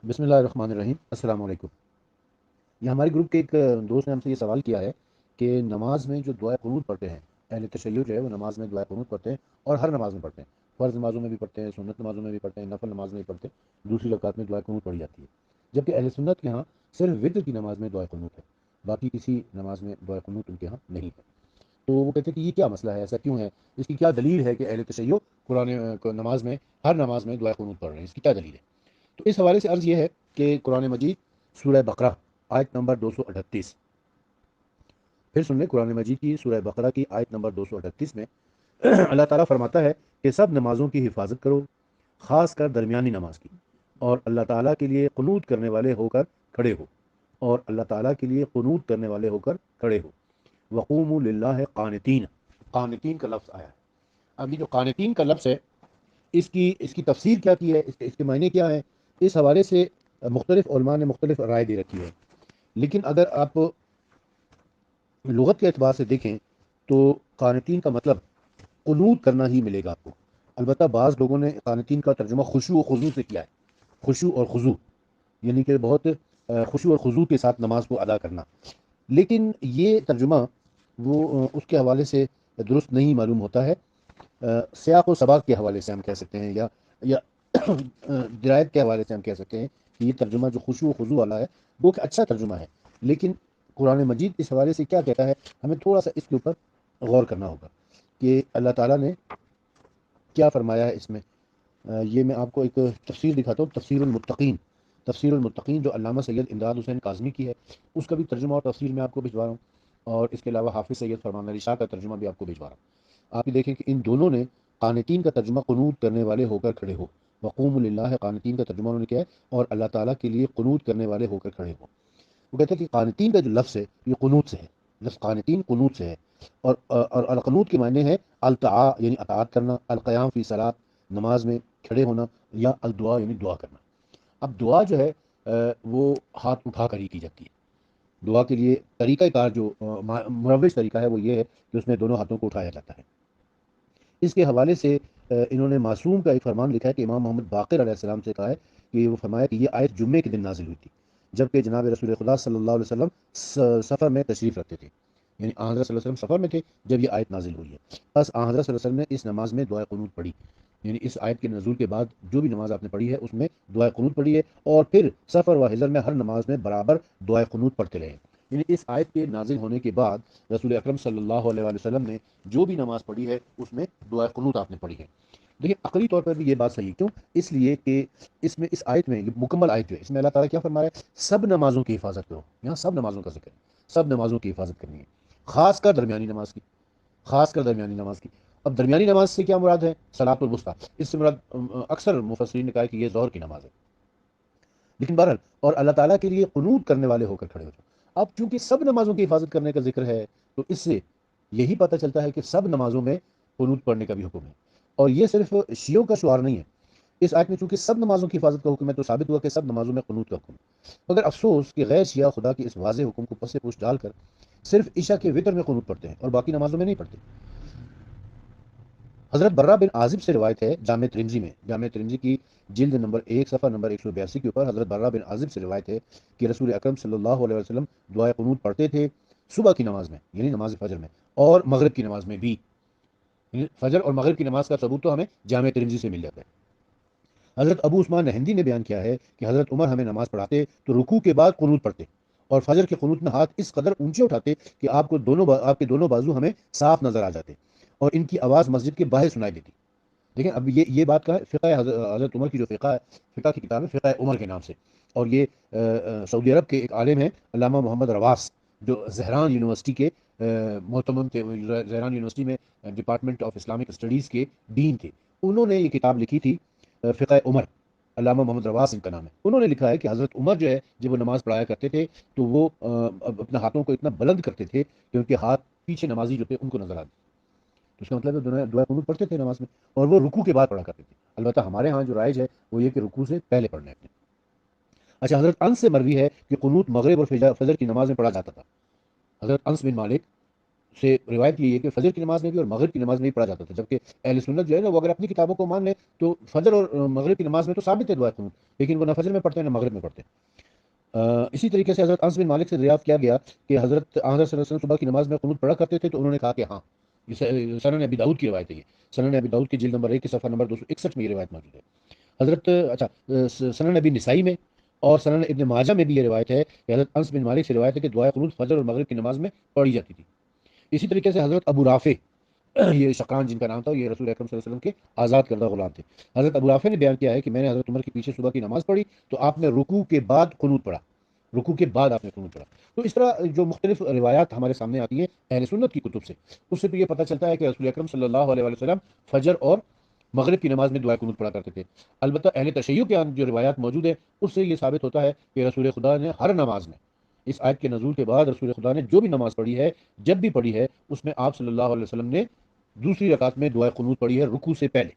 بسم اللہ الرحمن الرحیم، السلام علیکم۔ یہ ہمارے گروپ کے ایک دوست نے ہم سے یہ سوال کیا ہے کہ نماز میں جو دعائے قنوت پڑھتے ہیں، اہل تشیع جو ہے وہ نماز میں دعائے قنوت پڑھتے ہیں، اور ہر نماز میں پڑھتے ہیں، فرض نمازوں میں بھی پڑھتے ہیں، سنت نمازوں میں بھی پڑھتے ہیں، نفل نماز میں بھی پڑھتے ہیں، دوسری رکعت میں دعائے قنوت پڑھی جاتی ہے، جبکہ اہل سنت کے ہاں صرف وتر کی نماز میں دعائے قنوت ہے، باقی کسی نماز میں دعائے قنوت ان کے ہاں نہیں ہے۔ تو وہ کہتے ہیں کہ یہ کیا مسئلہ ہے، ایسا کیوں ہے، اس کی کیا دلیل ہے کہ اہل تشیع قرآن نماز میں ہر نماز میں دعائے قنوت پڑھ رہے ہیں، اس کی کیا دلیل ہے؟ تو اس حوالے سے عرض یہ ہے کہ قرآن مجید سورہ بقرہ آیت نمبر 238، پھر سن لیں قرآن مجید کی سورہ بقرہ کی آیت نمبر 238 میں اللہ تعالیٰ فرماتا ہے کہ سب نمازوں کی حفاظت کرو، خاص کر درمیانی نماز کی، اور اللہ تعالیٰ کے لیے قنوت کرنے والے ہو کر کھڑے ہو، اور اللہ تعالیٰ کے لیے قنوت کرنے والے ہو کر کھڑے ہو۔ وقوموا للہ قانتین، قانتین کا لفظ آیا ہے۔ اب یہ جو قانتین کا لفظ ہے، اس کی تفسیر کیا کی ہے، اس کے معنی کیا ہے، اس حوالے سے مختلف علماء نے مختلف رائے دے رکھی ہے۔ لیکن اگر آپ لغت کے اعتبار سے دیکھیں تو قانتین کا مطلب قنوت کرنا ہی ملے گا آپ کو۔ البتہ بعض لوگوں نے قانتین کا ترجمہ خشوع و خضوع سے کیا ہے، خشوع اور خضوع، یعنی کہ بہت خشوع اور خضوع کے ساتھ نماز کو ادا کرنا، لیکن یہ ترجمہ وہ اس کے حوالے سے درست نہیں معلوم ہوتا ہے۔ سیاق و سباق کے حوالے سے ہم کہہ سکتے ہیں، یا درایت کے حوالے سے ہم کہہ سکتے ہیں کہ یہ ترجمہ جو خشوع و خضوع والا ہے وہ ایک اچھا ترجمہ ہے، لیکن قرآن مجید اس حوالے سے کیا کہتا ہے، ہمیں تھوڑا سا اس کے اوپر غور کرنا ہوگا کہ اللہ تعالیٰ نے کیا فرمایا ہے اس میں۔ یہ میں آپ کو ایک تفسیر دکھاتا ہوں، تفسیر المتقین، تفسیر المتقین جو علامہ سید امداد حسین کاظمی کی ہے، اس کا بھی ترجمہ اور تفسیر میں آپ کو بھجوا رہا ہوں، اور اس کے علاوہ حافظ سید فرمان علی شاہ کا ترجمہ بھی آپ کو بھجوا رہا ہوں۔ آپ یہ دیکھیں کہ ان دونوں نے قانتین کا ترجمہ قنوت کرنے والے ہو کر کھڑے ہو، وقوم للہ قانتین کا ترجمہ انہوں نے کیا ہے، اور اللہ تعالیٰ کے لیے قنوت کرنے والے ہو کر کھڑے ہو۔ وہ کہتے ہیں کہ قانتین کا جو لفظ ہے یہ قنوت سے ہے، لفظ قانتین قنوت سے ہے، اور القنوت کے معنی ہے الطاعہ یعنی اطاعت کرنا، القیام فی صلاۃ نماز میں کھڑے ہونا، یا الدعا یعنی دعا کرنا۔ اب دعا جو ہے وہ ہاتھ اٹھا کر ہی کی جاتی ہے۔ دعا کے لیے طریقہ کار جو مروج طریقہ ہے وہ یہ ہے کہ اس میں دونوں ہاتھوں کو اٹھایا جاتا ہے۔ اس کے حوالے سے انہوں نے معصوم کا ایک فرمان لکھا ہے کہ امام محمد باقر علیہ السلام سے کہا ہے کہ وہ فرمایا کہ یہ آیت جمعے کے دن نازل ہوئی تھی، جبکہ جناب رسول خدا صلی اللہ علیہ وسلم سفر میں تشریف رکھتے تھے، یعنی آن حضرت صلی اللہ علیہ وسلم سفر میں تھے جب یہ آیت نازل ہوئی ہے۔ بس آن حضرت صلی اللہ علیہ وسلم نے اس نماز میں دعائے قنوت پڑھی، یعنی اس آیت کے نزول کے بعد جو بھی نماز آپ نے پڑھی ہے اس میں دعائے قنوت پڑھی ہے، اور پھر سفر و حضر میں ہر نماز میں برابر دعائے قنوت پڑھتے رہے۔ یعنی اس آیت کے نازل ہونے کے بعد رسول اکرم صلی اللہ علیہ وسلم نے جو بھی نماز پڑھی ہے اس میں دعائے قنوت آپ نے پڑھی ہے۔ دیکھیں عقلی طور پر بھی یہ بات صحیح ہے، کیوں؟ اس لیے کہ اس میں اس آیت میں یہ مکمل آیت جو ہے اس میں اللہ تعالیٰ کیا فرما رہا ہے، سب نمازوں کی حفاظت کرو، یہاں سب نمازوں کا ذکر ہے، سب نمازوں کی حفاظت کرنی ہے، خاص کر درمیانی نماز کی، خاص کر درمیانی نماز کی۔ اب درمیانی نماز سے کیا مراد ہے؟ صلاۃ الوسطیٰ، اس سے مراد اکثر مفسرین نے کہا ہے کہ یہ ظہر کی نماز ہے، لیکن بہرحال اور اللہ تعالیٰ کے لیے قنوت کرنے والے ہو کر کھڑے ہو جاؤ۔ اب چونکہ سب نمازوں کی حفاظت کرنے کا ذکر ہے تو اس سے یہی پتہ چلتا ہے کہ سب نمازوں میں قنوت پڑھنے کا بھی حکم ہے، اور یہ صرف شیعوں کا شعار نہیں ہے۔ اس آیت میں چونکہ سب نمازوں کی حفاظت کا حکم ہے تو ثابت ہوا کہ سب نمازوں میں قنوت کا حکم ہے، مگر افسوس کہ غیر شیعہ خدا کے اس واضح حکم کو پس پوچھ ڈال کر صرف عشاء کے وتر میں قنوت پڑھتے ہیں اور باقی نمازوں میں نہیں پڑھتے۔ حضرت برہ بن عازب سے روایت ہے جامع ترمذی میں، جامع ترمذی کی جلد نمبر 1 صفحہ نمبر 182 کے اوپر حضرت برہ بن عازب سے روایت ہے کہ رسول اکرم صلی اللہ علیہ وسلم دعائے قنوت پڑھتے تھے صبح کی نماز میں یعنی نماز فجر میں، اور مغرب کی نماز میں بھی، یعنی فجر اور مغرب کی نماز کا ثبوت تو ہمیں جامع ترمذی سے مل جاتا ہے۔ حضرت ابو عثمان نہندی نے بیان کیا ہے کہ حضرت عمر ہمیں نماز پڑھاتے تو رکوع کے بعد قنوت پڑھتے، اور فجر کے قنوت میں ہاتھ اس قدر اونچے اٹھاتے کہ آپ کے دونوں بازو ہمیں صاف نظر آ جاتے، اور ان کی آواز مسجد کے باہر سنائی دیتی۔ دیکھیں اب یہ بات کا ہے فقہ حضرت عمر کی جو فقہ ہے، فقہ کی کتاب ہے فقہ عمر کے نام سے، اور یہ سعودی عرب کے ایک عالم ہیں علامہ محمد رواس، جو زہران یونیورسٹی کے محتمم تھے، زہران یونیورسٹی میں ڈپارٹمنٹ آف اسلامک اسٹڈیز کے ڈین تھے۔ انہوں نے یہ کتاب لکھی تھی فقہ عمر، علامہ محمد رواس ان کا نام ہے۔ انہوں نے لکھا ہے کہ حضرت عمر جو ہے جب وہ نماز پڑھایا کرتے تھے تو وہ اپنے ہاتھوں کو اتنا بلند کرتے تھے کہ ان کے ہاتھ پیچھے نمازی جو تھے ان کو نظر آتے، تو اس کا مطلب ہے دعا قنوت پڑھتے تھے نماز میں، اور وہ رکوع کے بعد پڑھا کرتے تھے۔ البتہ ہمارے ہاں جو رائج ہے وہ یہ کہ رکوع سے پہلے پڑھنا ہے۔ اچھا، حضرت انس سے مروی ہے کہ قنوت مغرب اور فجر کی نماز میں پڑھا جاتا تھا۔ حضرت انس بن مالک سے روایت یہ ہے کہ فجر کی نماز میں بھی اور مغرب کی نماز میں بھی پڑھا جاتا تھا، جبکہ اہل سنت جو ہے نا وہ اگر اپنی کتابوں کو مان لیں تو فجر اور مغرب کی نماز میں تو ثابت ہے دعائے قنوت، لیکن وہ نہ فجر میں پڑھتے ہیں نہ مغرب میں پڑھتے ہیں۔ اسی طریقے سے حضرت انس بن مالک سے دریافت کیا گیا کہ حضرت صلی اللہ علیہ وسلم صبح کی نماز میں قنوت پڑھا کرتے تھے، تو انہوں نے کہا کہ ہاں۔ یہ سنن ابی داؤد کی روایت ہے، یہ سنن ابی داؤد کی جلد نمبر 1 کی صفحہ نمبر 261 میں یہ روایت موجود ہے۔ حضرت اچھا سنن ابی نسائی میں اور سنن ابن ماجہ میں بھی یہ روایت ہے کہ حضرت انس بن مالک سے روایت ہے کہ دعائے قنوت فجر اور مغرب کی نماز میں پڑھی جاتی تھی۔ اسی طریقے سے حضرت ابو رافع، یہ شقران جن کا نام تھا، یہ رسول اکرم صلی اللہ علیہ وسلم کے آزاد کردہ غلام تھے۔ حضرت ابو رافع نے بیان کیا ہے کہ میں نے حضرت عمر کے پیچھے صبح کی نماز پڑھی تو آپ نے رکوع کے بعد قنوت پڑھا، رکوع کے بعد آپ نے قنوت پڑھا۔ تو اس طرح جو مختلف روایات ہمارے سامنے آتی ہیں اہل سنت کی کتب سے، اس سے تو یہ پتہ چلتا ہے کہ رسول اکرم صلی اللہ علیہ وسلم فجر اور مغرب کی نماز میں دعائے قنوت پڑھا کرتے تھے۔ البتہ اہل تشیع کے جو روایات موجود ہیں اس سے یہ ثابت ہوتا ہے کہ رسول خدا نے ہر نماز میں، اس آیت کے نزول کے بعد رسول خدا نے جو بھی نماز پڑھی ہے، جب بھی پڑھی ہے، اس میں آپ صلی اللہ علیہ وسلم نے دوسری رکعت میں دعائے قنوت پڑھی ہے رکوع سے پہلے۔